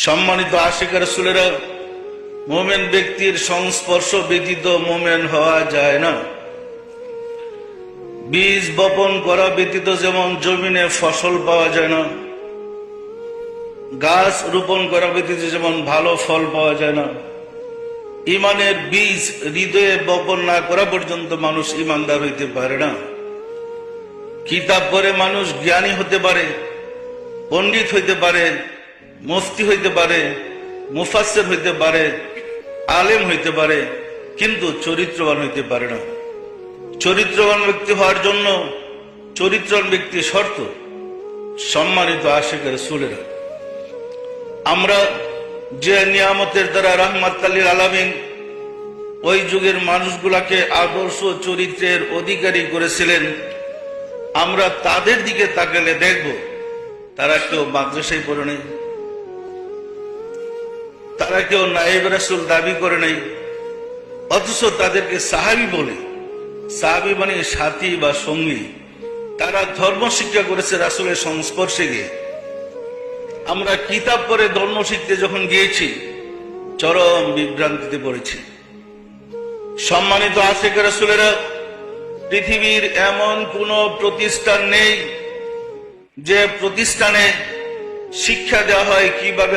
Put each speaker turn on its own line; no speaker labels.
সম্মানিত আশিক রাসূলেরা, মুমিন ব্যক্তির সংস্পর্শ ব্যতীত মুমিন হওয়া যায় না। বীজ বপন করা ব্যতীত যেমন জমিনে ফসল পাওয়া যায় না, গাছ রোপণ করা ব্যতীত যেমন ভালো ফল পাওয়া যায় না, ইমানের বীজ হৃদয়ে বপন না করা পর্যন্ত মানুষ ইমানদার হইতে পারে না। কিতাব পড়ে মানুষ জ্ঞানী হতে পারে, পণ্ডিত হইতে পারে, মুফতি হইতে পারে, মুফাসসির হইতে পারে, আলেম হইতে পারে, কিন্তু চরিত্রবান হইতে পারে না। চরিত্রবান ব্যক্তি হওয়ার জন্য চরিত্রবান ব্যক্তি শর্ত। সম্মানিত আশিক রাসূলেরা, আমরা যে নিয়ামতের দ্বারা রাহমাতুল লিল আলামিন ওই যুগের মানুষগুলাকে আদর্শ চরিত্রের অধিকারী করেছিলেন, আমরা তাদের দিকে তাকালে দেখব তারা কেউ মাদ্রাসায় পড়ে নেই, তারা কেউ নায়েব রাসূল দাবি করে নেই, অথচ তাদেরকে সাহাবী বলে। সাহাবী মানে সাথী বা সঙ্গী। তারা ধর্ম শিক্ষা করেছে রাসূলের সংস্পর্শে গিয়ে। আমরা কিতাব পড়ে ধর্ম শিখতে যখন গিয়েছি, চরম বিভ্রান্তিতে পড়েছি। সম্মানিত আশিক রাসূলেরা, পৃথিবীর এমন কোন প্রতিষ্ঠান নেই যে প্রতিষ্ঠানে শিক্ষা দেওয়া হয় কিভাবে